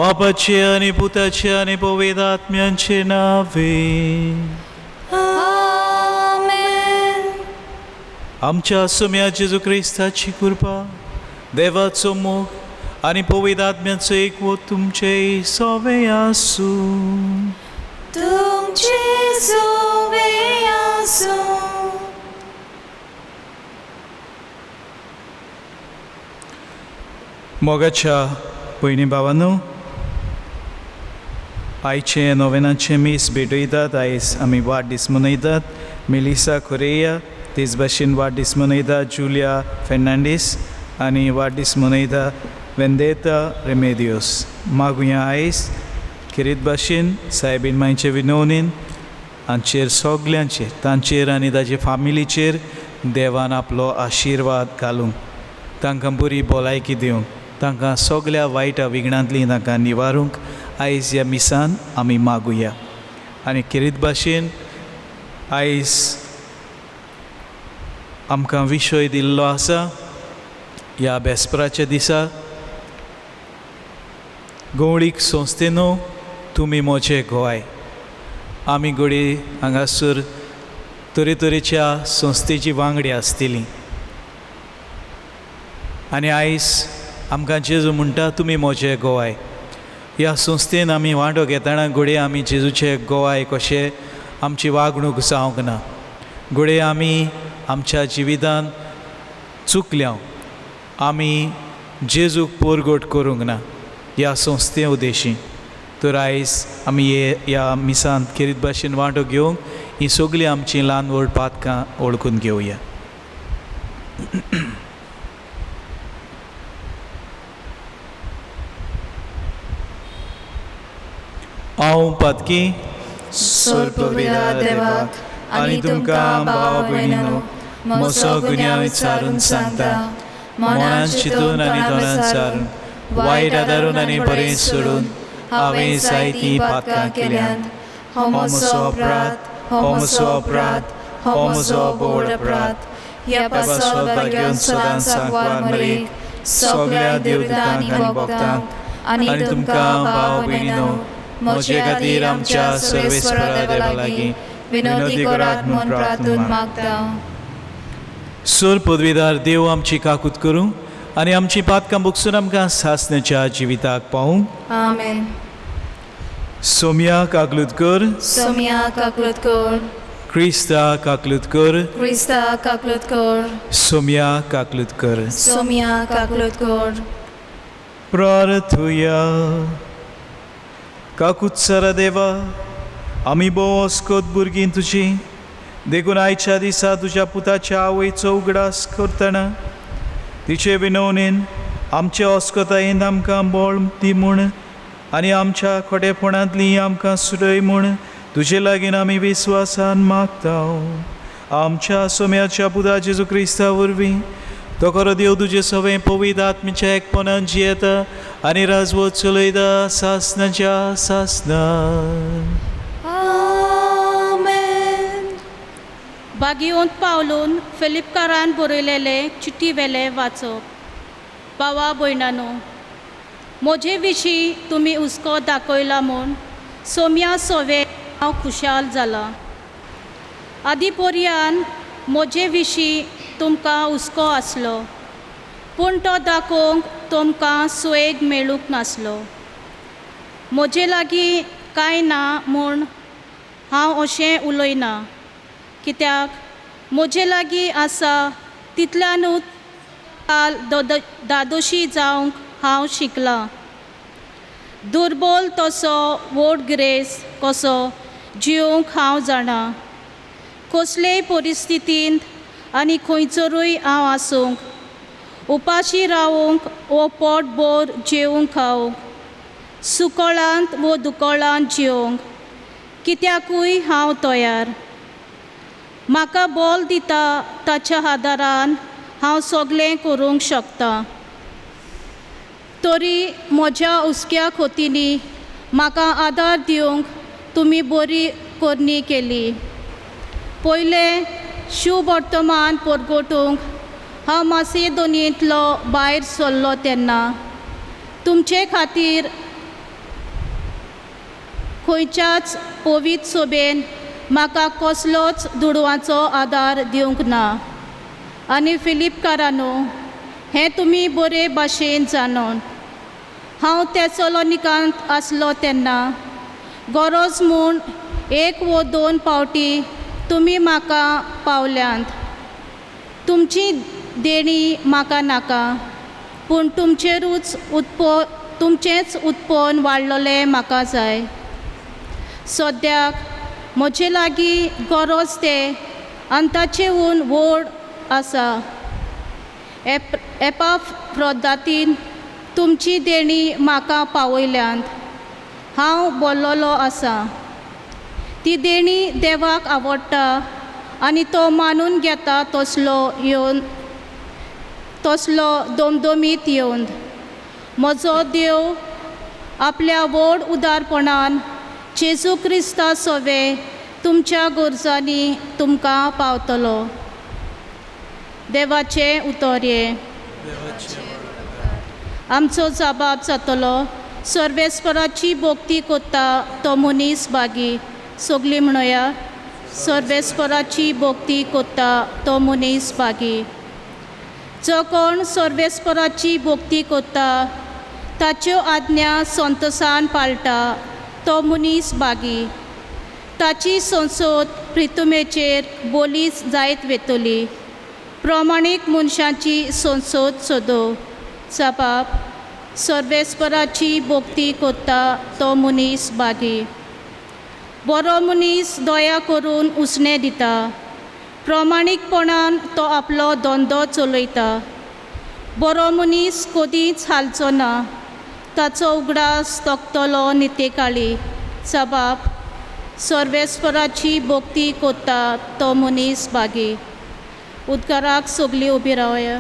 बापाचे आणि पुताचे आणि पवित्रात्म्यांचे नावे. आमेन. आमच्या सोम्या जेजू ख्रिस्ताची कृपा, देवाचो मोग आणि पवित्रात्म्याचो एकवट तुमचे सवे आसू. तुमचे सोवे आसू. मोगाच्या भयणी भावांनो, आयचे नोवेनाचे मीस भेटयतात. आयज आमी वाडदीस मनयतात. मेलिसा कोरेया तेच भाशेन वाडदीस मनयता जुलिया फेर्नांडीस आनी वाडदीस मनयता वेंदेता रेमेदियोस. मागुया आयज खेरीत भाशेन सायबीन मांयचे विनवणेन हांचेर सगल्यांचेर, तांचेर आनी ताचे फामिलीचेर देवान आपलो आशिर्वाद घालूंक, तांकां बरी भलायकी दिवंक, तांकां सगल्या वायटा विघ्नांतली तांकां निवारूंक आयज ह्या मिसान आमी मागुया. आनी खेरीत भाशेन आयज आमकां विशय दिल्लो आसा ह्या बेस्पराच्या दिसा, गवळीक संस्थेनो तुमी म्हजे गोंय. आमी घोडी हांगासर तरेतरेच्या संस्थेची वांगडी आसतलीं आनी आयज आमकां जेजू म्हणटा तुमी म्हजे गोवाय. ह्या संस्थेन आमी वांटो घेतना घोडये आमी जेजूचे गोवाय कशें आमची वागणूक जावंक ना. घोडये आमी आमच्या जिवितान चुकल्या, आमी जेजूक पोरगोट करूंक ना ह्या संस्थे उद्देशी. तर आयज आमी ह्या मिसान खेरीत भाशेन वांटो घेवंक ही सगळीं आमची ल्हान व्हड पातकां ओळखून घेवया. हांव पातकी सोरपविदा देवाक आनी तुमकां भाव भयणीनो म्हजो गुन्यांव विचारून सांगता. मनान चिंतून आनी तोंडान सारून, वायट आदारून आनी बरें सोडून हांवें जायतीं पातकां केल्यांत. हो म्हजो अपराध, हो म्हजो अपराध, हो म्हजो बोड अपराध. ह्या पासवाक घेवन सदांच सांगवार मरेक सगळ्या देवतांक आनी भक्तांक आनी तुमकां भाव भयणीनो म्हजे खातीर आमच्या सर्वेस्परा देवा लागीं विनोदी करात म्हूण प्रार्थून मागता. सोर पदवीदार देव आमची काकूत करूं आनी आमची पातकां भोगसून आमकां सासण्याच्या जिविताक पावूं. आमेन. सोम्या काकलूत कर, सोम्या काकलूत कर, क्रिस्ता काकलूत कर, क्रिस्ता काकलूत कर, सोम्या काकलूत कर. सोम्या काकलूत कर. प्रार्थुया. काकूत सारा देवा, आमी भोव अस्कोत भुरगीं तुजी, देखून आयच्या दिसा तुज्या पुताच्या आवयचो उगडास करतना तिचे विनवणेन आमचे अस्कोतायेंत आमकां बळ दी म्हूण आनी आमच्या खोटेपणांतली आमकां सुडय म्हूण तुजे लागीं आमी विस्वासान मागता. आमच्या सोम्याच्या पुता जेजू क्रिस्ता वरवीं तो खरो देव तुजे सगळें पवित्र आत्म्याच्या एकपणान जियेता आनी राजवट चलयता सासनाच्या सासनान. आमेन. बागियोंत पावलून फिलिपकारान बरयलेले चिटी वेले वाचप. भावा भयणानो, म्हजे विशीं तुमी हुस्को दाखयला म्हूण सोम्या सोवे हांव खुशाल जाला. आदी पर्यान म्हजे विशीं तुमकां हुस्को आसलो, पूण तो दाखोवंक तुमकां सुयेग मेळूंक नासलो. म्हजे लागीं कांय ना म्हूण हांव अशें उलयना, कित्याक म्हजे लागीं आसा तितल्यानूच काल दादोशी जावंक हांव शिकलां. दुर्बल तसो व्हड ग्रेस कसो जिवंक हांव जाणा. कसलेय परिस्थितींत आनी खंयसरूय हांव आसूंक, उपाशी रावूंक वो पोटभर जेवूंक खावंक, सुकळांत वो दुकळांत जिवंक, कित्याकूय हांव तयार. म्हाका बळ दिता ताच्या आदारान हांव सगळें करूंक शकतां. तरी म्हज्या हुस्क्या खोतींनी म्हाका आदार दिवंक तुमी बरी करणी केली. पयलें शुभ वर्तमान परगटूंक हांव मासेदोनियेंतलो भायर सरलो तेन्ना तुमचे खातीर खंयच्याच पवित्र सभेन म्हाका कसलोच दुडवांचो आदार दिवंक ना. आनी फिलिपकारांनो, हें तुमी बरे भाशेन जाणून हांव तेसलोनिकांत आसलो तेन्ना गरज म्हूण 1 वा 2 पावटी तुमी म्हाका पावल्यांत. तुमची देणी म्हाका नाका, पूण तुमचेंच उत्पन्न वाडलेलें म्हाका जाय. सद्याक म्हजे लागीं गरज ते अंताचेहून व्हड आसा. एपाफ्रोदातीन तुमची देणी म्हाका पावयल्यांत हांव बोल्लोलो आसा. ती देणी देवाक आवडटा आनी तो मानून घेता तसलो दोमदोमीत येवन. म्हजो देव आपल्या व्हड उदारपणान जेजू क्रिस्ता सवे तुमच्या गरजांनी तुमकां पावतलो. देवाचें उतर हे. आमचो जबाब जातलो, सर्वेस्पराची भोक्ती कोत्ता तो मनीस बागी. सगळीं म्हणया, सर्वेस्पराची भोक्ती कोत्ता तो मनीस बागी. जो कोण सर्वेस्पराची भोक्ती कोत्ता ताच्यो आज्ञा संतोशान पाळटा तो मनीस बागी. ताची संसद प्रितुमेचेर बोलीच जायत वेतली. प्रमाणीक मनशांची संसद सोदो. जबाब, सर्वेस्पराची भोक्ती कोत्ता तो मनीस बागी. बरो मनीस दया करून उसणें दिता. प्रमाणीकपणान तो आपलो धंदो चलयता. बरो मनीस कधीच हालचो ना. ताचो उगडास तोखतलो नितेकाळी. जबाब, सर्वेस्पराची भोक्ती कोत्ता तो मनीस बागी. उद्गाराक सगळीं उबी रावया.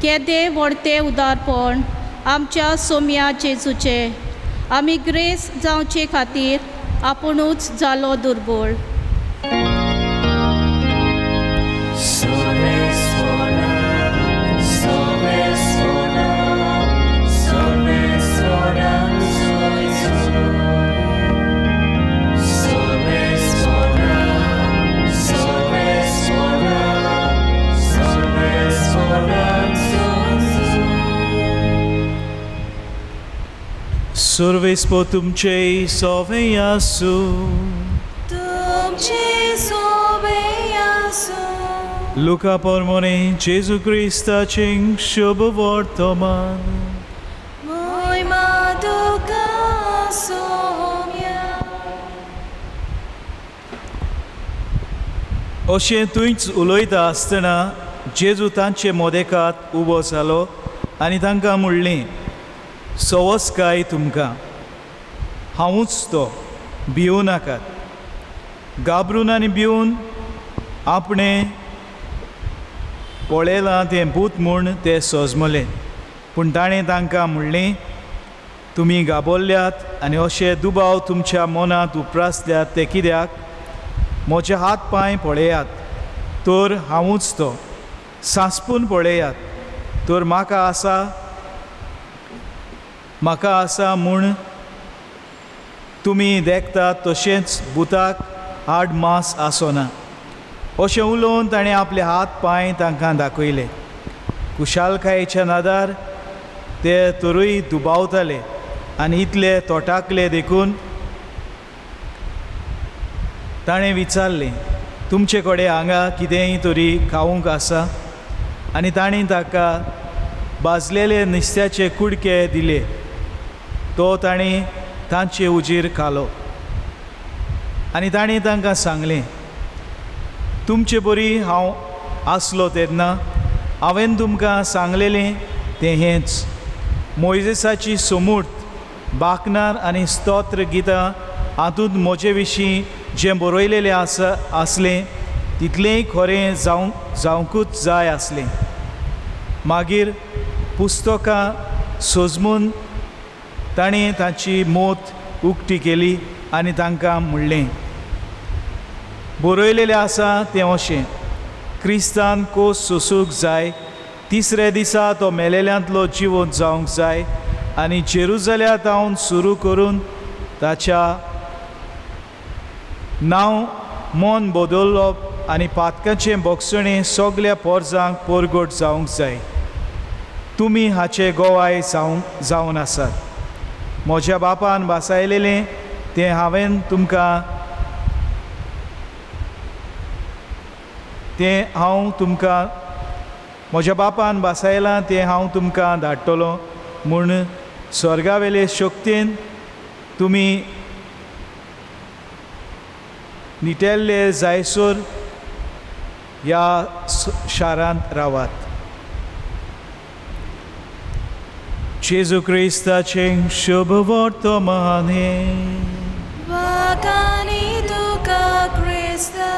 केदे व्हडते उदारपण आमच्या सोम्या जेजूचे. आमी ग्रेस जावचे खातीर आपुणूच जालो दुर्बळ. Survispo तुमचे सोवे आसू. तुमचे सोवे आसू. लुका पोरमोने जेजू क्रिस्ताचें शुभ वर्तमान. महिमा तुका सोम्या. अशें थंयच उलयता आसतना जेजू तांचे मोदेकांत उबो जालो आनी तांकां म्हणलें, सवस काय तुमकां, हांवूच तो, भिवू नाकात. गाबरून आनी भिवून आपणें पळयलां तें भूत म्हूण ते सोजमले. पूण ताणें तांकां म्हणलें, तुमी गाबोरल्यात आनी अशे दुबाव तुमच्या मनांत उप्रासल्यात ते कित्याक? म्हजे हात पांय पळयात, तर हांवूच तो. सांसपून पळयात, तर म्हाका आसा म्हूण तुमी देखतात तशेंच भुताक आड मांस आसना. अशें उलोवन ताणें आपले हात पांय तांकां दाखयले. कुशालकायेच्या नादार ते तरूय दुबावताले आनी इतले तोटाकले देखून ताणें विचारलें, तुमचे कडेन हांगा कितेंय तरी खावूंक आसा? आनी ताणें ताका भाजलेले नुस्त्याचे कुडके दिले. तो ताणें तांचे उजीर खालो आनी ताणें तांकां सांगलें, तुमचे बरी हांव आसलो तेन्ना हांवें तुमकां सांगलेलें तें हेंच. मोइजेसाची समूर्त बाकनार आनी स्तोत्र गितां हातूंत म्हजे विशीं जें बरयलेलें आसलें तितलेंय खरें जावंकूच जाय आसलें. मागीर पुस्तकां सजमून ताणें ताची मोत उक्ती केली आनी तांकां म्हणलें, बरयलेलें आसा तें अशें, क्रिस्तान खोस सोंसूंक जाय, तिसऱ्या दिसा तो मेलेल्यांतलो जिवंत जावंक जाय आनी जेरुजल्यातावन सुरू करून ताच्या नांव मन बदलप आनी पातकाचें बोगसणें सगल्या पोरजांक परगट जावंक जाय. तुमी हाचे गोवाय जावन आसात. म्हज्या बापान भासायलेलें तें हांव तुमकां म्हज्या बापान भासायलां तें हांव तुमकां धाडटलों म्हूण स्वर्गावेले शक्तीन तुमी निटेल्ले जायसर ह्या शारांत रावात. जेजू क्रिस्ताचें शुभ वर्तमान हें वाकानी तुका क्रिस्ता.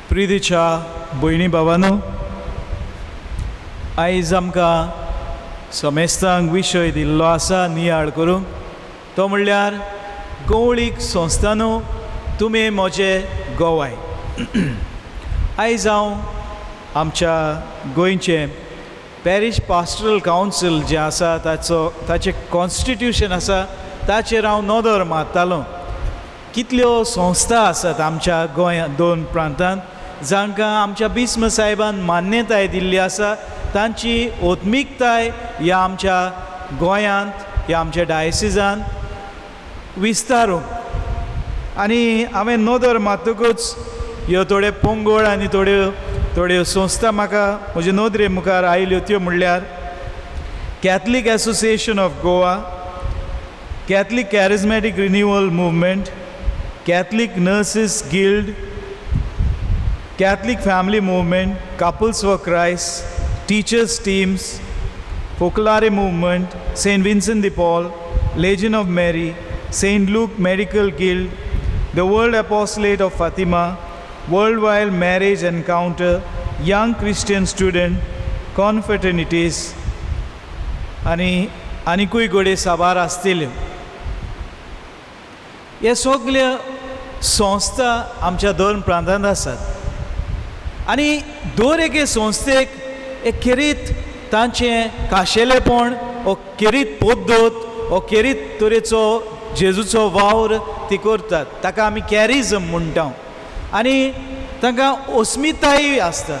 प्रितीच्या भयणी भावांनो, आयज आमकां समेस्तांक विशय दिल्लो आसा नियाळ करूंक, तो म्हणल्यार गवळीक संस्थानो तुमी म्हजे गोवाय. आयज हांव आमच्या गोंयचें पॅरीश पास्टरल कावन्सील जें आसा ताचें कॉन्स्टिट्यूशन आसा ताचेर हांव नदर मारतालों. कितल्यो संस्था आसात आमच्या गोंयांत, 2 प्रांतांत जांकां आमच्या बिस्म साहेबान मान्यताय दिल्ली आसा. तांची ओत्मिकताय ह्या आमच्या गोंयांत, ह्या आमच्या डायसिजांत विस्तारूंक. आनी हांवें नदर मारतकूच ह्यो थोडे पंगड आनी थोड्यो संस्था म्हाका म्हजे नदरे मुखार आयल्यो. त्यो म्हणल्यार Catholic association of Goa, Catholic charismatic renewal movement, Catholic nurses guild, Catholic Family Movement, Couples for Christ, Teachers Teams, Focolare Movement, St. Vincent de Paul, Legion of Mary, St. Luke Medical Guild, the World Apostolate of Fatima, Worldwide Marriage Encounter, Young Christian Student, Confraternities, आनीकूय घडये साबार आसतल्यो. हे सगल्यो संस्था आमच्या 2 प्रांतांत आसात. आनी दर एके संस्थेक एक खेरीत तांचें खाशेलेपण वो खेरीत पद्दत वो खेरीत तरेचो जेजूचो वावर ती करतात. ताका आमी कॅरिझम म्हणटा. आनी तांकां अस्मिताय आसता,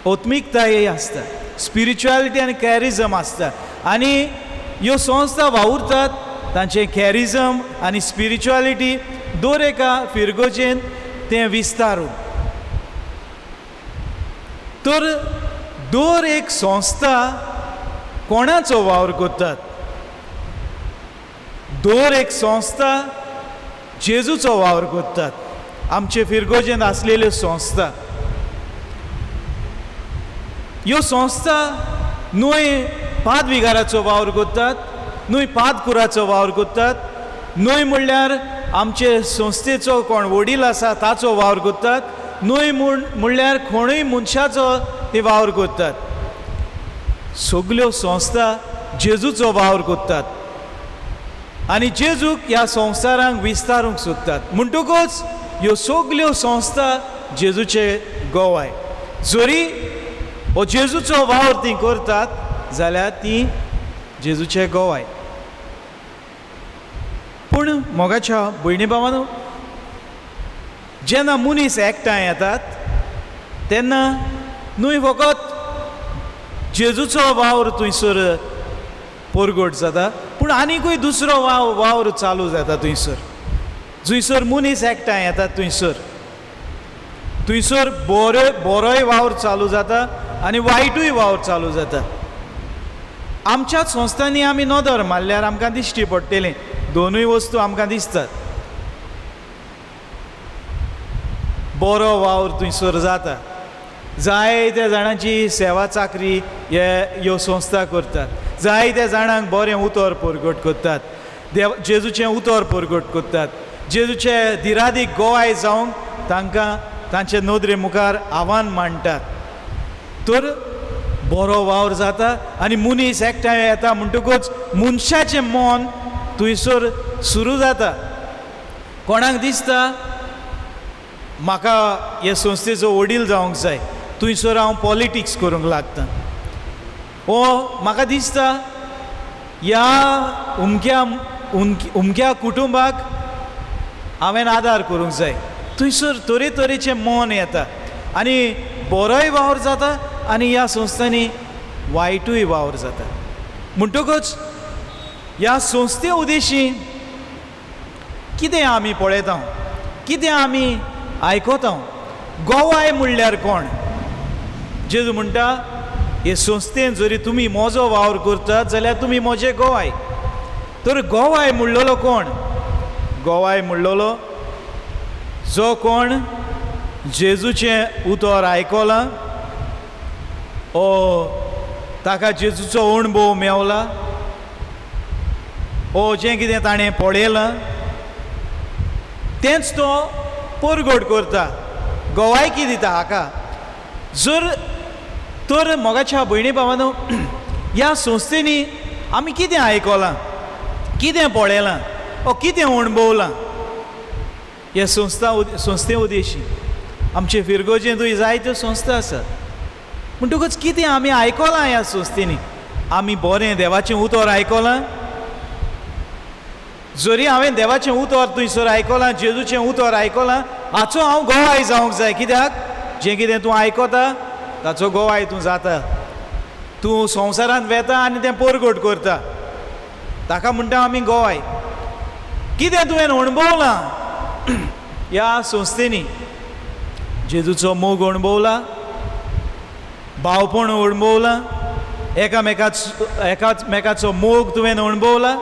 ओत्मिकताय आसता, स्पिरिच्युएलिटी आनी कॅरिझम आसता. आनी ह्यो संस्था वावुरतात तांचें कॅरिझम आनी स्पिरिच्युएलिटी दर एका फिरगोचेन तें विस्तारून. तर दर एक संस्था कोणाचो वावर करतात? दर एक संस्था जेजूचो वावर करतात. आमचे फिरगोजेन आसलेल्यो संस्था, ह्यो संस्था न्हय पादविगाराचो वावर करतात, न्हय पादकुराचो वावर करतात, न्हय म्हणल्यार आमचे संस्थेचो कोण वडील आसा ताचो वावर करतात, न्हय म्हणल्यार कोणूय मनशाचो ते वावर करतात. सगल्यो संस्था जेजूचो वावर करतात आनी जेजूक ह्या संवसारांक विस्तारूंक सोदतात. म्हणटकूच ह्यो सगल्यो संस्था जेजूचे गोवाय. जरी हो जेजूचो वावर ती करतात जाल्यार ती जेजूचे गोवाय. पूण मोगाच्या भयणी भावांनो, जेन्ना मनीस एकठांय येतात तेन्ना न्हय फकत जेजूचो वावर थंयसर परगट जाता, पूण आनीकूय दुसरो वावर चालू जाता थंयसर. जंयसर मनीस एकठांय येतात थंयसर बरोय वावर चालू जाता आनी वायटूय वावर चालू जाता. आमच्याच संस्थांनी आमी नदर मारल्यार आमकां दिश्टी पडटलें. दोनूय वस्तू आमकां दिसतात. बरो वावर थंयसर जाता. जायत्या जाणांची सेवा चाकरी ह्यो संस्था करतात. जायत्या जाणांक बरें उतर परगट करतात. जेजूचें उतर परगट करतात. जेजूचे दिरादीक गोवाय जावंक तांकां तांचे नदरे मुखार आव्हान मांडटात. तर बरो वावर जाता आनी मनीस एकठांय येता म्हणटकूच मनशाचें मन थंयसर सुरू जाता. कोणाक दिसता म्हाका हे संस्थेचो वडील जावंक जाय, थंयसर हांव पॉलिटिक्स करूंक लागतां. ओ म्हाका दिसता ह्या उमक्या कुटुंबाक हांवें आदार करूंक जाय. थंयसर तरेतरेचें मन येता आनी बरोय वावर जाता आनी ह्या संस्थांनी वायटूय वावर जाता. म्हणटकूच ह्या संस्थे उदेशी कितें आमी पळयता, कितें आमी आयकता. गोवाय म्हणल्यार कोण? जेजू म्हणटा हे संस्थेन जरी तुमी म्हजो वावर करतात जाल्यार तुमी म्हजे गोवाय. तर गोवाय म्हणलेलो कोण? गोवाय म्हणलेलो जो कोण जेजूचें उतर आयकलां, ओ ताका जेजूचो अणभव मेवला, ओ जें कितें ताणें पळयलां तेंच तो परगट करता, गोवायकी दिता हाका. जर तर मोगाच्या भयणी भावानो, ह्या संस्थेनी आमी कितें आयकलां, कितें पळयलां, ओ कितें अणभवलां हे संस्थे उदेशी. आमचे फिरगोजेंतूय जायत्यो संस्था आसात. म्हणटकूच कितें आमी आयकलां ह्या संस्थेनी? आमी बरें देवाचें उतर आयकलां. जरी हांवें देवाचें उतर थंयसर आयकलां, जेजूचें उतर आयकलां, हाचो हांव गोवाय जावंक जाय. कित्याक जें कितें तूं आयकता ताचो गोवाय तूं जाता. तूं संवसारांत वेता आनी तें परगट करता, ताका म्हणटा आमी गोवाय. कितें तुवें अणभवलां ह्या संस्थेनी? जेजूचो मोग अणभवला, भावपण अणभवला, एकामेकाचो मोग तुवें अणभवला,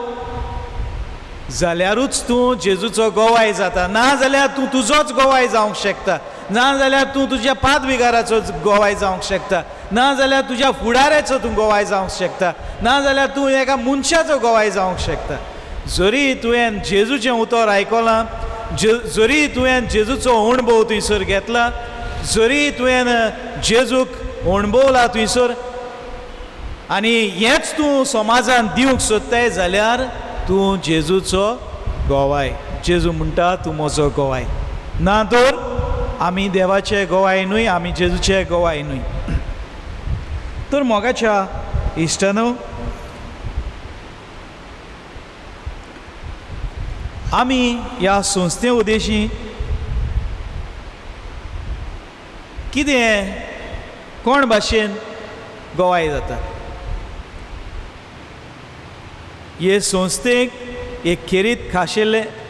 जाल्यारूच तूं जेजूचो गोवाय जाता. ना जाल्यार तूं तुजोच गोवाय जावंक शकता. ना जाल्यार तूं तुज्या पादविगाराचो गोवाय जावंक शकता. ना जाल्यार तुज्या फुडाऱ्याचो तूं गोवाय जावंक शकता. ना जाल्यार तूं एका मनशाचो गोवाय जावंक शकता. जरी तुवें जेजूचें उतर आयकलां, जरी तुवें जेजूचो अणभव थंयसर घेतला, जरी तुवें जेजूक अणभवला थंयसर आनी हेंच तूं समाजान दिवंक सोदताय जाल्यार तूं जेजूचो गोवाय. जेजू म्हणटा तूं म्हजो गोवाय. ना तर आमी देवाचे गोवाय न्हय, आमी जेजूचे गोवाय न्हय. तर मोगाच्या इश्टानो, आमी ह्या संस्थे उदेशी कितें कोण भाशेन गोवाय जाता? हे संस्थेक एक खेरीत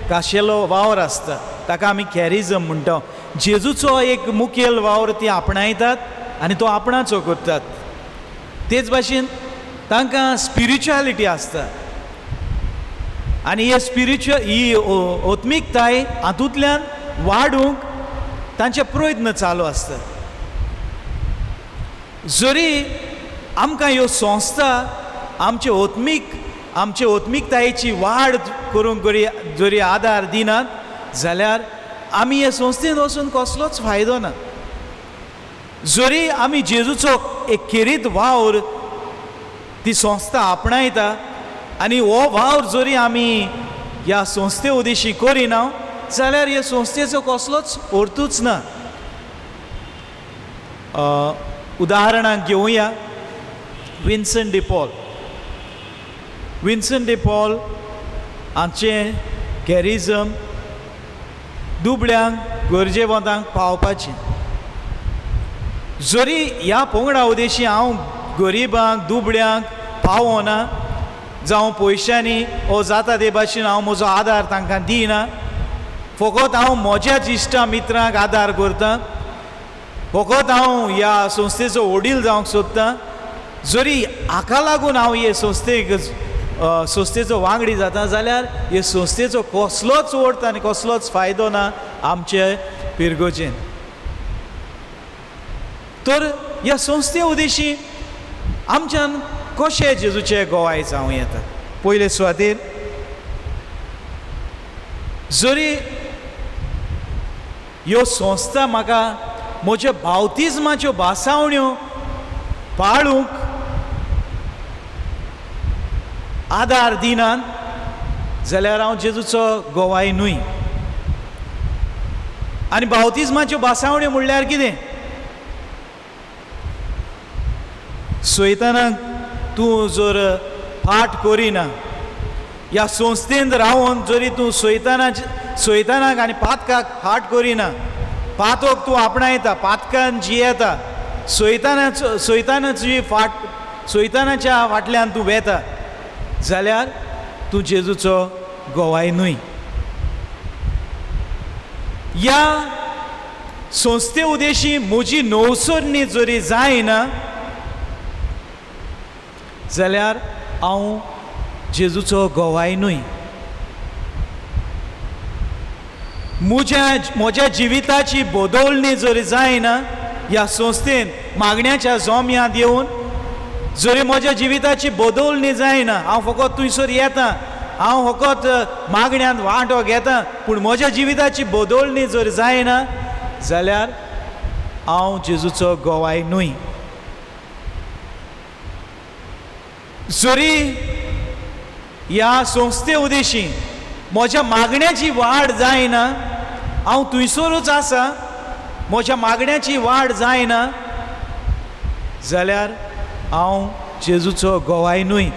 खाशेलो वावर आसता, ताका आमी कॅरिजम म्हणटा. जेजूचो एक मुखेल वावर ती आपणायतात आनी तो आपणाचो करतात. तेच भाशेन तांकां स्पिरिच्युअलिटी आसता आनी ही ओत्मीकताय हातूंतल्यान वाडूंक तांचे प्रयत्न चालू आसता. जरी आमकां ह्यो संस्था आमचे ओत्मीकतायेची वाड करूंक जरी आदार दिनात जाल्यार आमी हे संस्थेन वचून कसलोच फायदो ना. जरी आमी जेजूचो एक खेरीत वावर ती संस्था आपणायता आनी हो वावर जरी आमी ह्या संस्थे उदेशी करिना जाल्यार ह्या संस्थेचो कसलोच अर्थूच ना. उदाहरणाक घेवया विन्संट डी पॉल. विन्संट डी पॉल हांचें कॅरिजम दुबळ्यांक गरजेवंतांक पावपाचें. जरी ह्या पंगडा उदेशी हांव गरिबांक दुबळ्यांक पावोना जावं पयशांनी ओ जाता ते भाशेन हांव म्हजो आदार तांकां दिना, फकत हांव म्हज्याच इश्टा मित्रांक आदार करतां, फकत हांव ह्या संस्थेचो वडील जावंक सोदतां, जरी हाका लागून हांव हे संस्थेचो वांगडी जाता जाल्यार हे संस्थेचो कसलोच अर्थ आनी कसलोच फायदो ना आमचे पिरगोजेन. तर ह्या संस्थे उदेशी आमच्यान कशें जेजूचें गोवाय जावं येता. पयले सुवातेर जरी ह्यो संस्था म्हाका म्हज्या बावतिजमाच्यो भासावण्यो पाळूंक आदार दिनात जाल्यार हांव जेजूचो गोवाय न्हय. आनी बावतिजमाच्यो भासावण्यो म्हणल्यार कितें? सोयतानाक तूं जर फाट करिना, ह्या संस्थेंत रावन जरी तूं सोयतानाक आनी पातकाक फाट करिना, पातोक तूं आपणायता, पातकान जियेता, सोयतानाची सोयतानाच्या फाटल्यान तूं वेता, जाल्यार तूं जेजूचो गोवाय न्हय. ह्या संस्थे उदेशी म्हजी नवसोरणी जरी जायना जाल्यार हांव जेजूचो गोवाय न्हय. म्हज्या जिविताची बदलणी जरी जायना ह्या संस्थेन मागण्याच्या जोम्यांत येवन, जरी म्हज्या जिविताची बदलणी जायना, हांव फकत थंयसर येता, हांव फकत मागण्यांत वांटो घेता, पूण म्हज्या जिविताची बदलणी जर जायना जाल्यार हांव जेजूचो गोवाय न्हय. जरी ह्या संस्थे उदेशी म्हज्या मागण्याची वाड जायना, हांव थंयसरूच आसा, म्हज्या मागण्याची वाड जायना जाल्यार हांव जेजूचो गोवाय न्हय.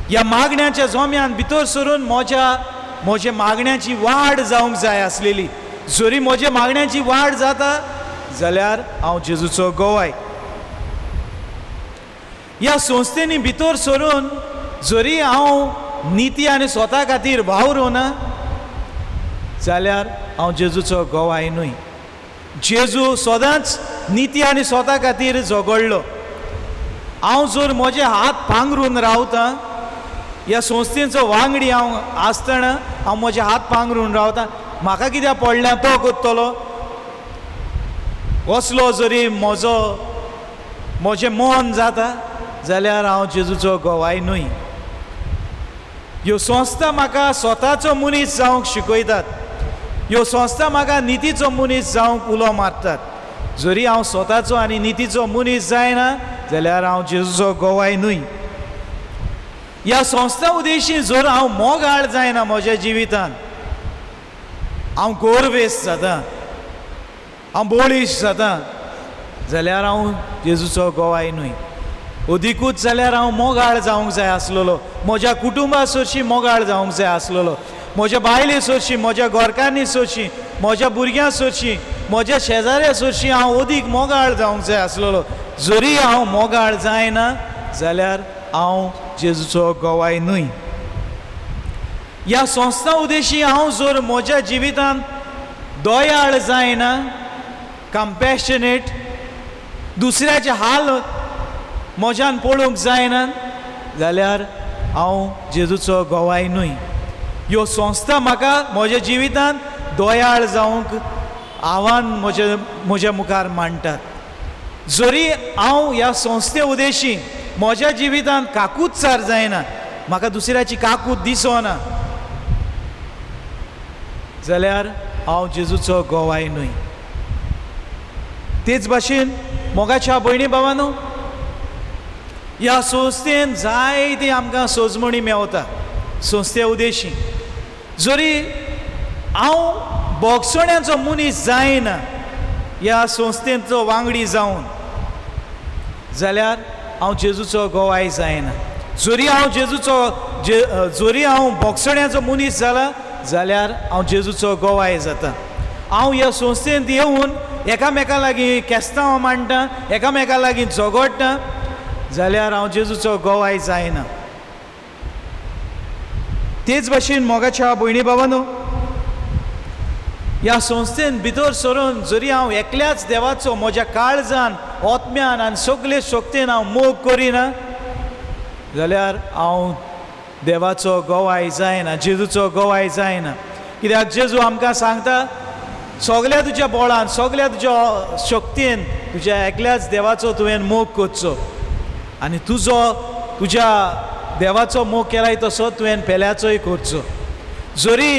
ह्या मागण्याच्या जोम्यान भितर सरून म्हज्या मागण्याची वाड जावंक जाय आसलेली. जरी म्हज्या मागण्याची वाड जाता जाल्यार हांव जेजूचो गोवाय. ह्या संस्थेनी भितर सरून जरी हांव निती आनी स्वता खातीर वावरूना जाल्यार हांव जेजूचो गोवाय न्हय. जेजू सदांच निती आनी स्वता खातीर झगडलो. हांव जर म्हजे हात पांगरून रावतां, ह्या संस्थेचो वांगडी हांव आसतना हांव म्हजे हात पांगरून रावतां, म्हाका कित्याक पडलें तो करतलो, असलो जरी म्हजें मन जाता जाल्यार हांव जेजूचो गोवाय न्हय. ह्यो संस्था म्हाका स्वताचो मनीस जावंक शिकयतात. ह्यो संस्था म्हाका नितीचो मनीस जावंक उलो मारतात. जरी हांव स्वताचो आनी नितीचो मनीस जायना जाल्यार हांव जेजूचो गोवाय न्हय. ह्या संस्था उदेशी जर हांव मोगाळ जायना म्हज्या जिवितान, हांव गोरवेस्त जाता, हांव बोळीश जाता, जाल्यार हांव जेजूचो गोवाय न्हय. अदिकूच जाल्यार हांव मोगाळ जावंक जाय आसलोलो, म्हज्या कुटुंबा सरशी मोगाळ जावंक जाय आसलोलो, म्हज्या बायले सरशी, म्हज्या घरकान्नी सरशी, म्हज्या भुरग्यां सरशी, म्हज्या शेजाऱ्या सरशी हांव अदीक मोगाळ जावंक जाय आसलोलो. जरी हांव मोगाळ जायना जाल्यार हांव जेजूचो गोवाय न्हय. ह्या संस्था उदेशी हांव जर म्हज्या जिवितांत दयाळ जायना, कंपॅशनेट, दुसऱ्याचे हाल म्हज्यान पळोवंक जायना जाल्यार हांव जेजूचो गोवाय न्हय. ह्यो संस्था म्हाका म्हज्या जिवितांत दयाळ जावंक आव्हान म्हज्या मुखार मांडटात. जरी हांव ह्या संस्थे उदेशी म्हज्या जिवितांत काकूतसार जायना, म्हाका दुसऱ्याची काकूत दिसना जाल्यार हांव जेजूचो गोवाय न्हय. तेच भाशेन मोगाच्या भयणी भावांनो, ह्या संस्थेन जायती आमकां सोजमणी मेवता संस्थे उदेशी. जरी हांव बोगसण्याचो मनीस जायना ह्या संस्थेचो वांगडी जावन जाल्यार हांव जेजूचो गोवाय जायना. जरी हांव बोगसण्याचो मनीस जाला जाल्यार हांव जेजूचो गोवाय जाता. हांव ह्या संस्थेंत येवन एकामेका लागीं केस्तांव मांडटा, एकामेका लागीं झगडटा जाल्यार हांव जेजूचो गोवाय जायना. तेच भाशेन मोगाच्या भयणी भावांनो, ह्या संस्थेन भितर सरून जरी हांव एकल्याच देवाचो म्हज्या काळजान, ओतम्यान आनी सगळे शक्तीन हांव मोग करिना जाल्यार हांव देवाचो गोवाय जायना, जेजूचो गोवाय जायना. कित्याक जेजू आमकां सांगता, सगल्या तुज्या बळान, सगल्या तुज्या शक्तीन तुज्या एकल्याच देवाचो तुवें मोग करचो आनी तुज्या देवाचो मोग केलाय तसो तुवें पेल्याचोय करचो. जरी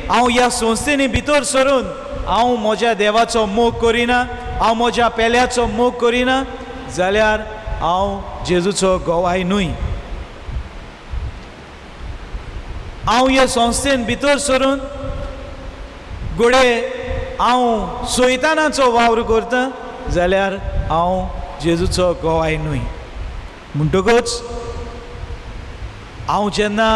हांव ह्या संस्थेनी भितर सरून हांव म्हज्या देवाचो मोग करिना, हांव म्हज्या पेल्याचो मोग करिना जाल्यार हांव जेजूचो गोवाय न्हय. हांव ह्या संस्थेन भितर सरून घोडे हांव सोयतानाचो वावर करता जाल्यार हांव जेजूचो गोवाय न्हय. म्हणटकूच हांव जेन्ना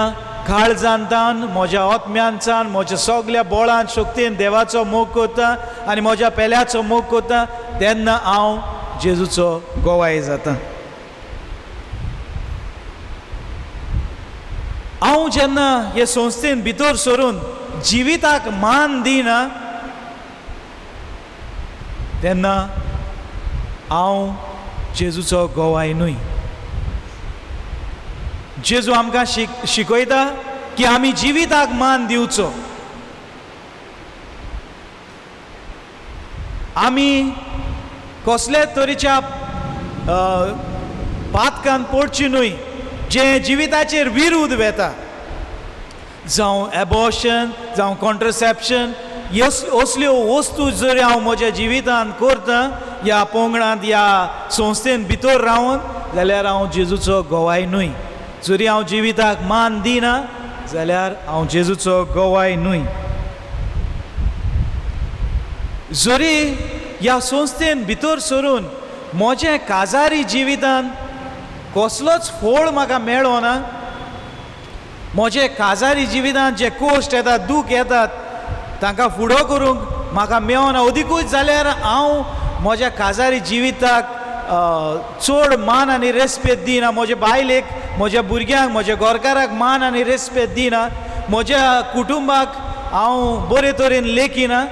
काळजांतान म्हज्या आत्म्यांच्यान म्हज्या सगळ्या बळान शक्तीन देवाचो मोग करता आनी म्हज्या पेल्याचो मोग करता तेन्ना हांव जेजूचो गोवाय जाता. हांव जेन्ना हे संस्थेन भितर सरून जिविताक मान दिना तेन्ना हांव जेजूचो गोवाय न्हय. जेजू आमकां शिकयता की आमी जिविताक मान दिवचो. आमी कसलेच तरेच्या पातकान पडची न्हय जे जिविताचेर विरोध वेता. जावं एबॉर्शन जावं कॉन्ट्रसेप्शन असल्यो वस्तू जर हांव म्हज्या जिवितांत करता ह्या पंगडांत ह्या संस्थेन भितर रावन जाल्यार हांव जेजूचो गोवाय न्हय. जरी हांव जिविताक मान दिना जाल्यार हांव जेजूचो गोवाय न्हय. जरी ह्या संस्थेन भितर सरून म्हजें काजारी जिवितान कसलोच फळ म्हाका मेळ्ळो ना, म्हजे काजारी जिवितांत जे कोश्ट येतात दूख येतात तांकां फुडो करूंक म्हाका मेळना अदिकूच जाल्यार हांव म्हज्या काजारी जिविताक चड मान आनी रेस्पेद दिना. म्हज्या बायलेक म्हज्या भुरग्यांक म्हज्या गोरकाराक मान आनी रेस्पेद दिना. म्हज्या कुटुंबाक हांव बरे तरेन लेखिना.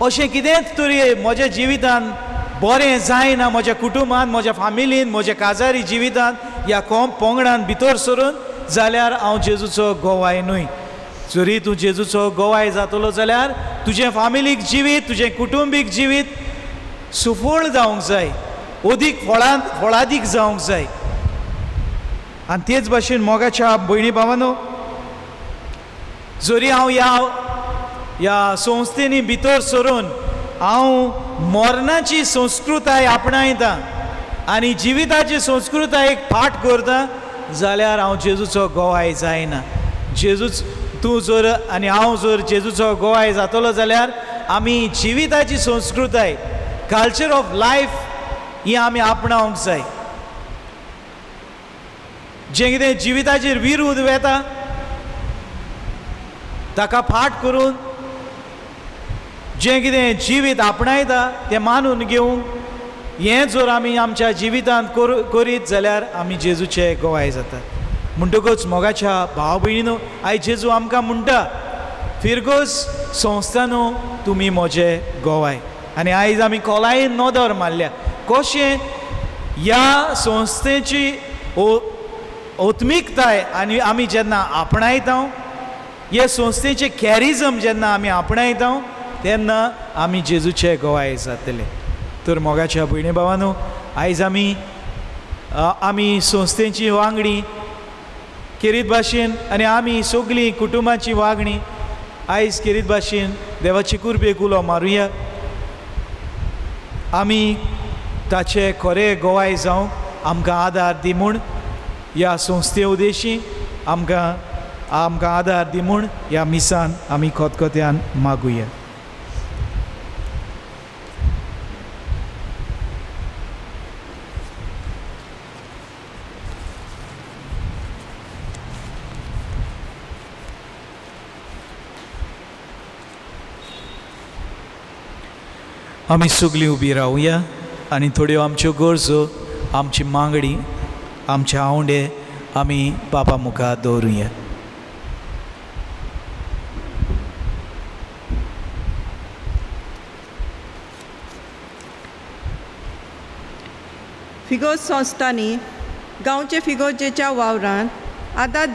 अशें कितेंच तरी म्हज्या जिवितांत बरें जायना म्हज्या कुटुंबान म्हज्या फॅमिलीन म्हज्या काजारी जिवितांत ह्या पंगडान भितर सरून जाल्यार हांव जेजूचो गोवाय न्हय. जरी तूं जेजूचो गोवाय जातलो जाल्यार तुजें फॅमिलीक जिवीत तुजें कुटुंबीक जिवीत सुफळ जावंक जाय, अदीक फळादीक जावंक जाय. आनी तेच भाशेन मोगाच्या भयणी भावांनो, जरी हांव ह्या संस्थेनी भितर सरून हांव मरणाची संस्कृताय आपणायता आनी जिविताची संस्कृतायेक फाट करता जाल्यार हांव जेजूचो गोवाय जायना. तूं जर आनी हांव जर जेजूचो गोवाय जातलो जाल्यार आमी जिविताची संस्कृताय कल्चर ऑफ लायफ ही आमी आपणावंक जाय. जें कितें जिविताचेर विरोध वेता ताका फाट करून जें कितें जिवीत आपणायता तें मानून घेवंक हें जर आमी आमच्या जिवितांत करीत जाल्यार आमी जेजूचे गोवाय जाता. म्हणटकूच मोगाच्या भाव भयणीनो, आयज जेजू आमकां म्हणटा फिरगोस संस्थानो तुमी म्हजे गोवाय. आनी आयज आमी खोलायेन नदर मारल्या कशें ह्या संस्थेची ओत्मीकताय आनी आमी जेन्ना आपणायता हे संस्थेचे कॅरिजम जेन्ना आमी आपणायता तेन्ना आमी जेजूचे गोवाय जातले. तर मोगाच्या भयणी भावांनो, आयज आमी संस्थेची वांगडी केरीत भाशेन आनी आमी सगळीं कुटुंबाची वांगडी आयज केरीत भाशेन देवाची कुरबेक उलो मारुया. आमी ताचे खरें गोवाय जावंक आमकां आदार दी म्हूण ह्या संस्थे उदेशी आमकां आदार दी म्हूण ह्या मिसान आमी खतखत्यान मागुया. आमी सगळीं उबी रावया आनी थोड्यो आमच्यो गरजो आमची मागणी आमचे आवंडे आमी बाबा मुखार दवरुया. फिगोज संस्थांनी गांवचे फिगोजेच्या वावरांत आदार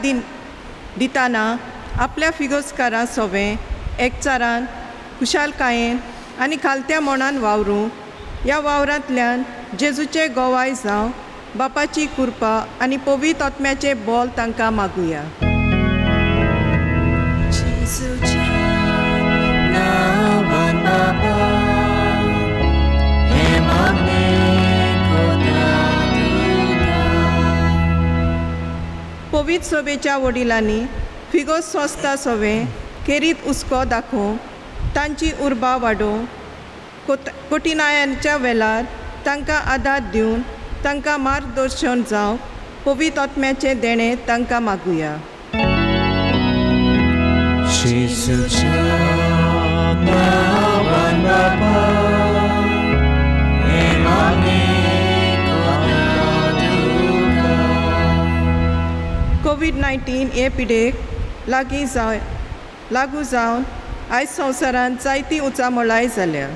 दितना आपल्या फिगोजकारां सोबें एकचारान खुशालकायेन आनी खालत्या मनान वावरूंक ह्या वावरांतल्यान जेजूचे गोवाय जावं बापाची कृपा आनी पवित्र आत्म्याचे बोल तांकां मागुया. पवित्र सोबेच्या वडिलांनी फिगो स्वस्ता सोवे खेरीत हुस्को दाखोवन तांची उर्बा वाडोवंक कठिनायांच्या वेळार तांकां आदार दिवन तांकां मार्गदर्शन जावं पवित्र आत्म्याचें देणें तांकां मागुया. कोविड-19 हे पिडेक लागू जावन आयज संवसारांत जायती उचामळाय जाल्या.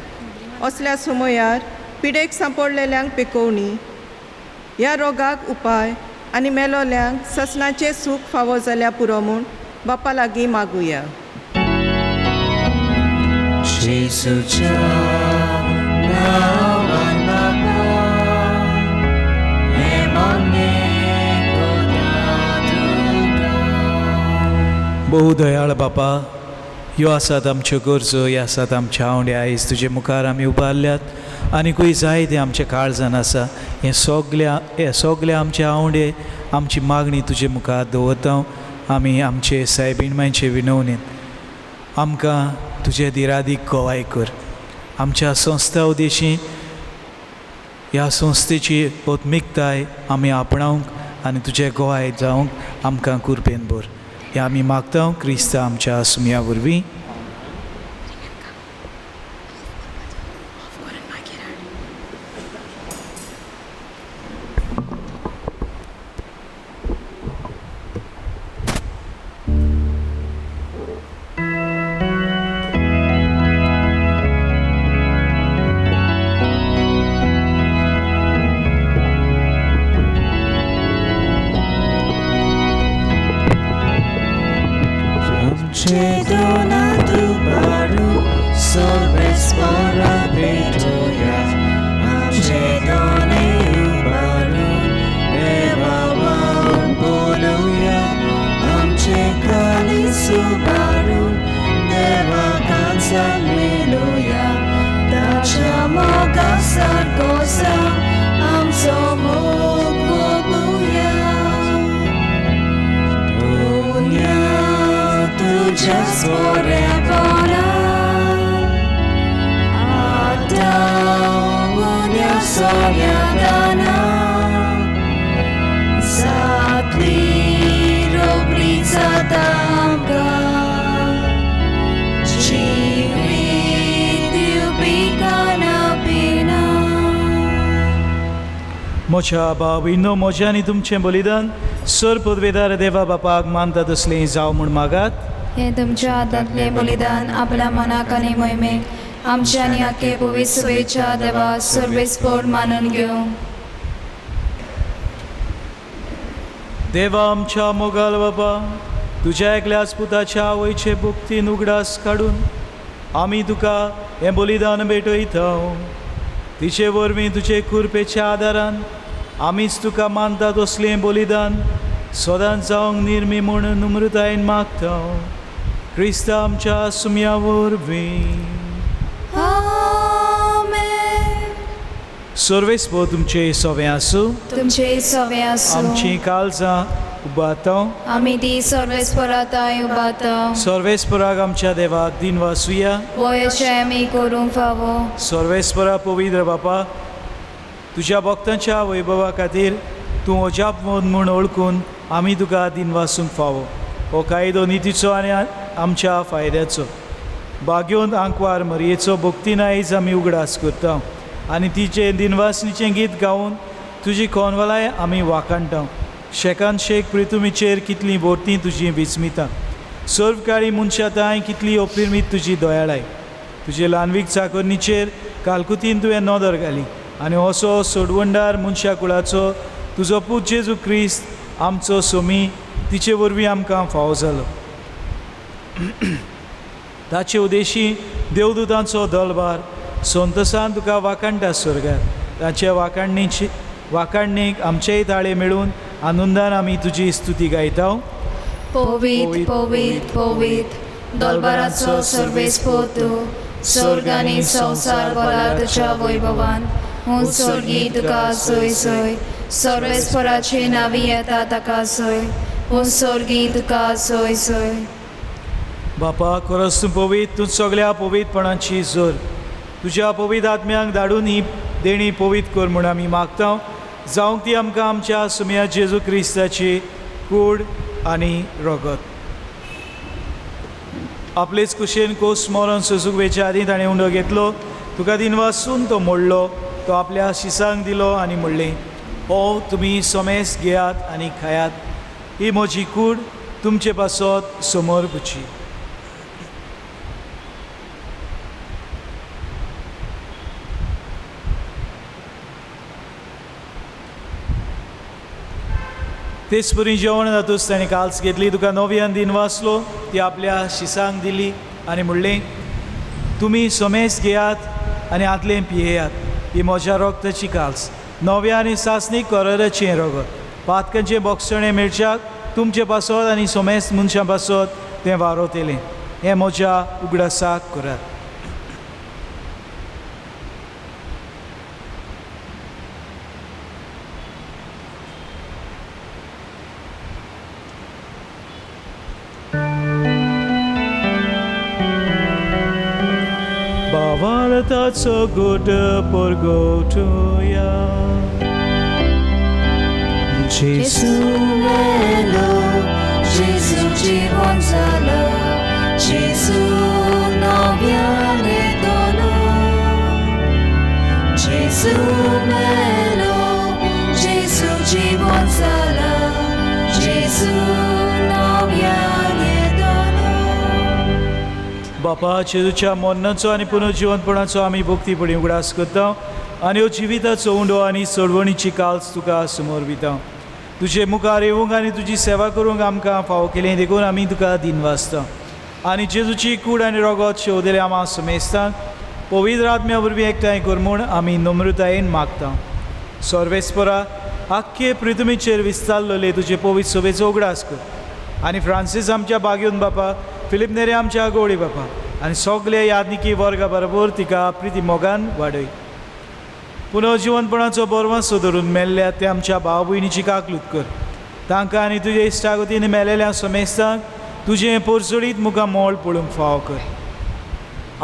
असल्या समयार पिडेक सांपडलेल्यांक पेकोवणी, ह्या रोगाक उपाय आनी मेलोल्यांक ससनाचें सूख फावो जाल्या पुरो म्हूण बापा लागीं मागुया. बहु दयाळ बापा, ह्यो आसात आमच्यो गरजो, ह्यो आसात आमच्या आवडे. आयज तुजे मुखार आमी उबारल्यात आनीकूय जायते आमच्या काळजान आसा. हे सगळे आमचे आवडे, आमची मागणी तुजे मुखार दवरता. आमी आमचे सायबीण मायचे विनवणेन आमकां तुजे दिरादीक गोवाय कर. आमच्या संस्था उदेशी ह्या संस्थेची ओत्मिकताय आमी आपणावंक आनी तुजे गोवाय जावंक आमकां कुरपेन भर. हे आमी मागता क्रिस्ता आमच्या सुमया वरवीं. म्हज्या भावीनो, म्हजें आनी तुमचें बलिदान सर पदवेदार देवा बापाक मानता तसलें जावं म्हूण मागात. हे तुमच्या हातांतलें बलिदान आपल्या मनाक आनी मोहिमेक आमच्या आनी आख्खे पवित्र सोयेच्या देवा सर्वेस्पोट मानून घेवं. देवा आमच्या मोगाल बाबा, तुज्या एकल्याच पुताच्या आवयचे भक्तीन उगडास काडून आमी तुका हें बलिदान भेटयता. तिचे वरवीं तुजे कुरपेच्या आदारान आमीच तुका मानता तसलें बलिदान सदांच जावंक निर्मी म्हूण नम्रतायेन मागता. क्रिस्ता आमच्या सुमया वरवीं. सर्वेस्पो तुमचे सवें आसूं. तुमचे सवें आसूं. आमची काळजां उबारता. आमी ती सर्वेस्पराताय उबारता. सर्वेस्पराक आमच्या देवाक दिन वासुया. वयशें आमी करूंक फावो. सर्वेस्परा पवित्र बापा, तुज्या भक्तांच्या वैभवा खातीर तूं अजाप म्हूण ओळखून आमी तुका दिन वासूंक फावो. हो कायदो नितीचो आनी आमच्या फायद्याचो. बाग्योन आंकवार मरयेचो भक्तीन आयज आमी उगडास करता आनी तिचे दिनवासनीचें गीत गावन तुजी कोनवलाय आमी वाखाणटा. शेकान शेक प्रितुमीचेर कितली बोरतीं तुजी विस्मिता. सर्व काळी मनशाताय कितली अपिर्मीत तुजी दोयाळाय. तुजे ल्हानवीक चाकरणीचेर कालकुतीन तुवें नदर घाली आनी असो सोडवंडार मनशा कुळाचो तुजो पूत जेजू क्रिस्त आमचो सोमी तिचे वरवीं आमकां फावो जालो. ताचे उदेशी देवदूतांचो दलबार संतोसान तुका वाखाणटा स्वर्गात. ताचे वाखाणणेक आमचेय ताळे मेळून आनंदान आमी तुजी स्तुती गायता. पोवीत पोवीत पोवीत दरबाराचो सर्वेस्पो तूं, स्वर्ग आनी संवसार भला तुज्या वैभवान. उत्सर्गी तुका सोय सोय, सर्वेस्पराची नावी येता ताका सोय. उत्सर्गी तुका सोय सोय. बापा खरोच तूं पवित, तूं सगळ्या पवितपणाची जोर. तुज्या पवित आत्म्याक धाडून ही देणी पवित कर म्हूण आमी मागता. जावंक ती आमकां आमच्या सुम्या जेजू क्रिस्ताची कूड आनी रगत. आपलेच कुशेन कोस मरण सोसूंक वेच्या आदीं ताणें उंडो घेतलो. तुका दिनवासून तो मोडलो. तो आपल्या शिसांक दिलो आनी म्हणलें, हो तुमी सोमेस घेयात आनी खायात. ही म्हजी कूड तुमचे पासत समोर पुची. तेच परी जेवण जातूच ताणें काल्स घेतली. तुका नव्यान दिन वाचलो. ती आपल्या शिसांक दिली आनी म्हणलें, तुमी सोमेस घेयात आनी आदलें पियेयात. ही म्हज्या रोगताची काल्स, नव्या आनी सासणीक कोरराचें रगत. पातकांचें बोगसणें मेळच्याक तुमचे पासत आनी सोमेस मनशां पासत तें वारोतेलें. हें म्हज्या उगडासाक करात. Bavalataco gota porgotoya. Jesu melo, Jesu জীবন জালো, Jesu নবিয়ানে দলো. Jesu melo, Jesu জীবন জালো, Jesu নবিয়ানে দলো. बापा जेजूच्या मरणाचो आनी पुनर्जिवनपणाचो आमी भक्तीपणी उगडास करता आनी ह्यो जिविताचो उंडो आनी सोडवणीची काल्स तुका समोर विता. तुजे मुखार येवंक आनी तुजी सेवा करूंक आमकां फावो केलें देखून आमी तुका दिन वाचता. आनी जेजूची कूड आनी रगत शेवदेले आमी समेस्तांक पवित्र आत्म्या वरवीं एकठांय कर म्हूण आमी नम्रतायेन मागता. सर्वेस्परा आख्खे पृथ्वीचेर विस्तारलेले तुजे पवित्र सभेचो उगडास कर. आनी फ्रांसीस आमच्या बागेवन बापा, फिलीप नेरे आमच्या गोळी बापा आनी सगळे यादनिकी वर्गा बरोबर तिका प्रिती मोगान वाडय. पुनर्जिवनपणाचो बोरवांसो धरून मेल्ल्या त्या आमच्या भाव भयणीची काकलूत कर. तांकां आनी तुजे इश्टागतीन मेलेल्या समेस्तांक तुजें पोरसोडीत मुखार मोल पळोवंक फावो कर.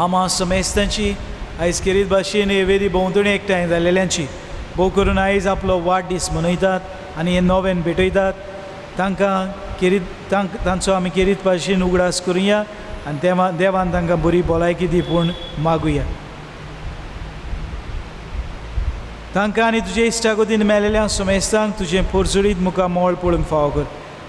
आमा समेस्तांची आयज खेरीत भाशेन हे वेदी भोंवतणी एकठांय जाल्लेल्यांची भोव करून आयज आपलो वाडदीस मनयतात आनी हे नवें भेटयतात. तांचो आमी खेरीत भाशेन उगडास करुया आनी देवान तांकां बरी भलायकी दिवून मागुया. तांकां आनी तुजे इश्टागतीन मेलेल्या समेस्तांक तुजें पोरसोडीत मुखार मोल पळोवंक फावो कर.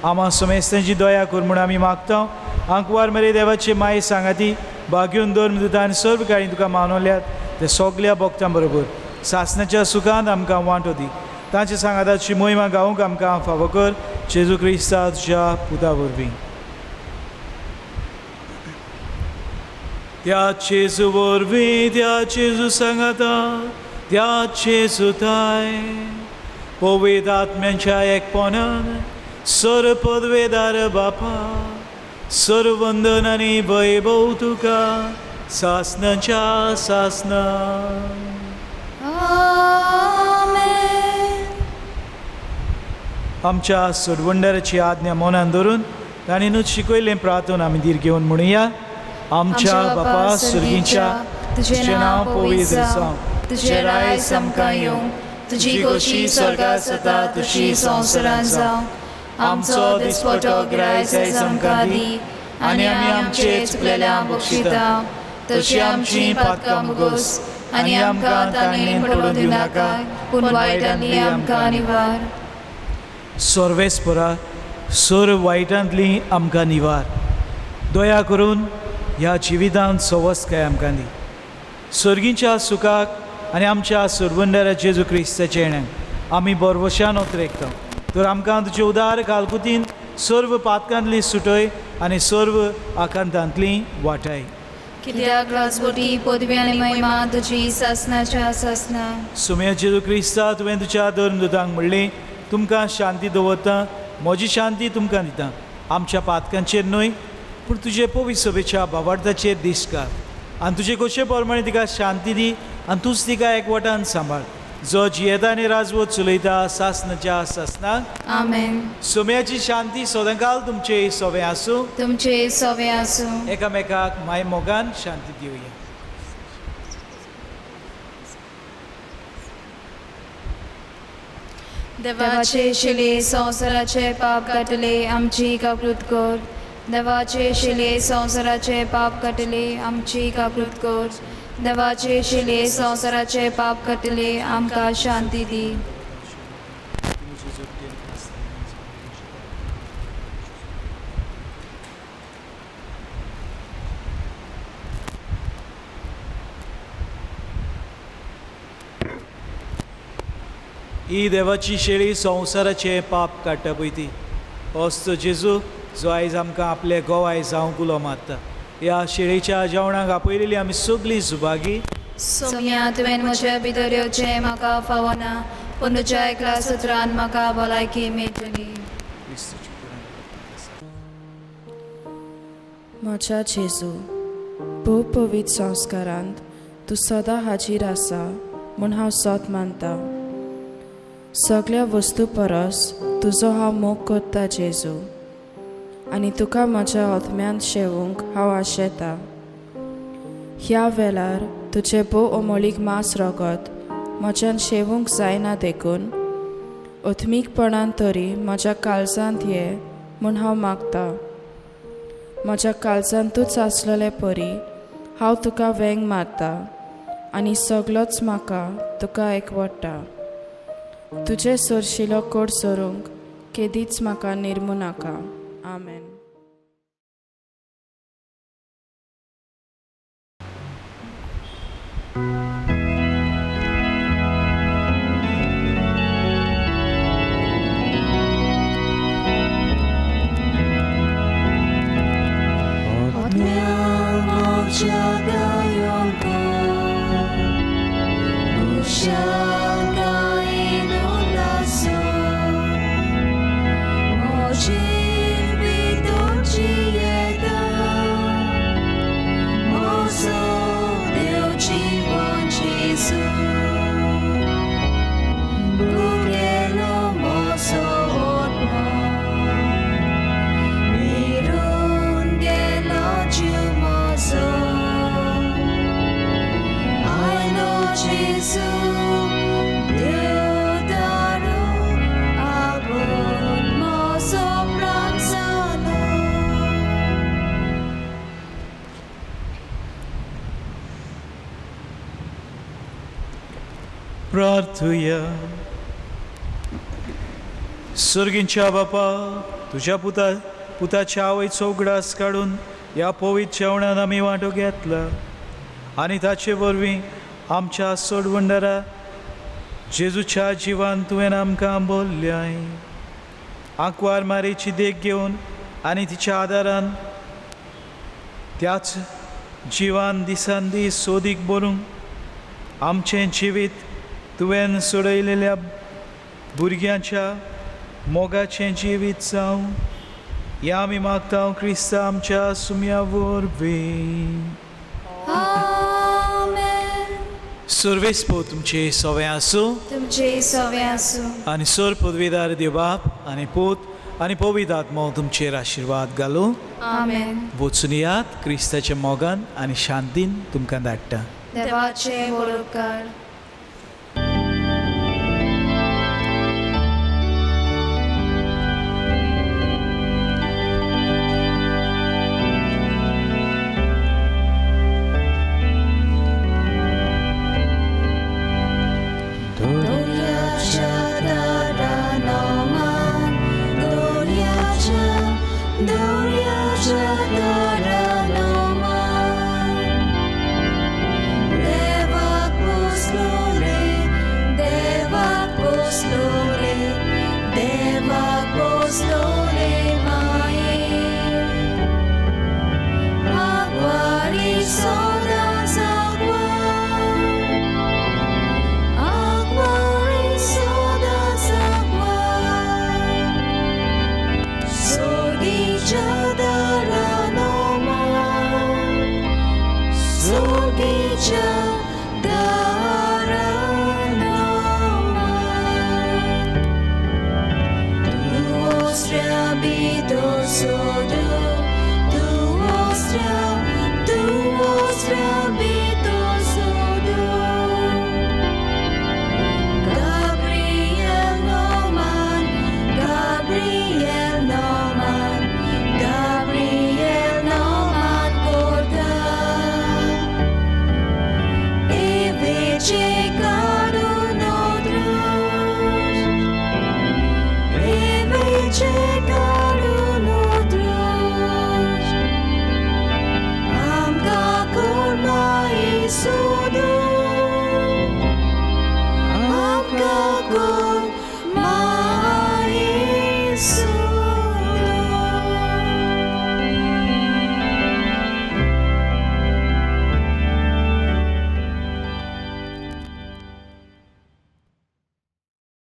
आमा समेस्तांची दया कर म्हूण आमी मागता. आंकवार मेरे देवाचे माये सांगाती भाग्यून धर्मदूता आनी सर्व काळी तुका मानवल्यात ते सगळ्या भक्तां बरोबर सासणाच्या सुखांत आमकां वांटो दी. तांचे सांगाताची मोहिमा गावूंक आमकां फावो कर. जेजू क्रिस्ता तुज्या पुता वरवीं. त्या जेजू वरवीं, त्या जेजू सांगाता, त्या जेजू थाय पवित्र आत्म्याच्या एकपणान सर पदवेदार बापा, सर्व वंदन आनी वैभव तुका सासणाच्या सासना. आमच्या सोडवंडाराची आज्ञा मनान धरून ताणेंनूच शिकयलें प्रार्थना आमी दीर घेवन म्हणुया. आमच्या बापा सुर्गीच्या, तुजें नांव पवित्र जावं, तुजें रायज आमकां येवं, तुजी खोशी स्वर्गांत जाता तशी संवसारांत जावं. आमचो दिसपटो ग्रायज आयज आमकां दी आनी आमी आमचे चुकलेल्यांक बक्षिता तशी आमची पातकां मुगोस आनी आमकां ताणें पडूं दिनाका पूण वायटांतली आमकां निवार. सर्वेस्परा सर वायटांतली आमकां निवार. दया करून ह्या जिवितांत सवस्काय आमकां दी. सर्गीच्या सुखाक आनी आमच्या सोडवंडारा जेजू क्रिस्ताच्या येण्याक आमी बरवशान उतरेकता. तर आमकां तुजे उदार कालकुतीन सर्व पातकांतली सुटय आनी सर्व आकांतांतली वाटाय. कित्याक राजवटी पदवी आनी महिमा तुजी सासनाच्या सासना. सुम्या जेजू क्रिस्ता तुवें तुज्या धर्मदूतांक म्हणलें तुमकां शांती दवरता, म्हजी शांती तुमकां दिता. आमच्या पातकांचेर न्हय पूण तुजे पवित्र सभेच्या भावार्थाचेर दिश्ट आनी तुजे कशे प्रमाणे तिका शांती दी आनी तूंच तिका एकवटान सांबाळ, जो जियेता आनी राजवट चलयता सासनाच्या सासनाक. आमेन. सुम्याची शांती सदांकाल तुमचे सवे आसूं. तुमचे सवे आसूं. एकामेकाक माय मोगान शांती दिवया. देवाचे शिले संवसाराचे पाप काटले आमची काकृत कर. देवाचे शिले संवसाराचे पाप काटले आमची काकृत कर. देवाचे शिले संवसाराचे पाप काटले आमकां शांती दी. ही देवाची शेळी संवसाराचे पाप काडटा पळय ती. असतो जेजू जो आयज आमकां आपले गोवाय जावंक उलो मारता. ह्या शेळीच्या जेवणाक आपयलेली आमी सगळीं सुभागी. सोम्या तुवें म्हज्या भितर येवचें म्हाका फावना, पूण तुज्या एकल्या सुत्रान म्हाका भलायकी मेळटली. म्हज्या जेजू, भोव पवित्र संस्कारांत तूं सदां हाजीर आसा म्हूण हांव सोत मानता. सगळ्या वस्तू परस तुजो हांव मोग करता जेजू, आनी तुका म्हज्या आत्म्यांत शेवूंक हांव आशेता. ह्या वेळार तुजें भोव अमोलीक मांस रगत म्हज्यान शेवूंक जायना देखून ओत्मीकपणान तरी म्हज्या काळजांत ये म्हूण हांव मागतां. म्हज्या काळजांतूच आसलेले परी हांव तुका वेंग मारता आनी सगळोच म्हाका तुका एकवटा. तुजे सोरशिलो कोड सोरूंक केदीच म्हाका निर्मू नाका. आमेन. प्रार्थुया. सर्गींच्या बापा, तुझ्या पुताच्या आवयचो उगडास काडून ह्या पवित्र जेवणान आमी वांटो घेतला आनी ताचे वरवीं आमच्या सोडवंडरा जेजूच्या जिवान तुवें आमकां बोल्ल्याय. आंकवार मारेची देख घेवन आनी तिच्या आदारान त्याच जिवान दिसान दीस सोदीक भरूंक आमचें जिवीत तुवें सोडयलेल्या भुरग्यांच्या मोगाचें जिवीत जावं हें आमी मागता क्रिस्ता आमच्या सुम्या वरवीं. सर्वेस्पो तुमचे सवे आसूं. तुमचे सवे आसूं. आनी सर पदवीदार देव बाप आनी पूत आनी पवित्र आत्मो तुमचेर आशिर्वाद घालूं. आमेन. वचून यात क्रिस्ताच्या मोगान आनी शांतीन तुमकां धाडटा. देवाचे बरोबकार. So so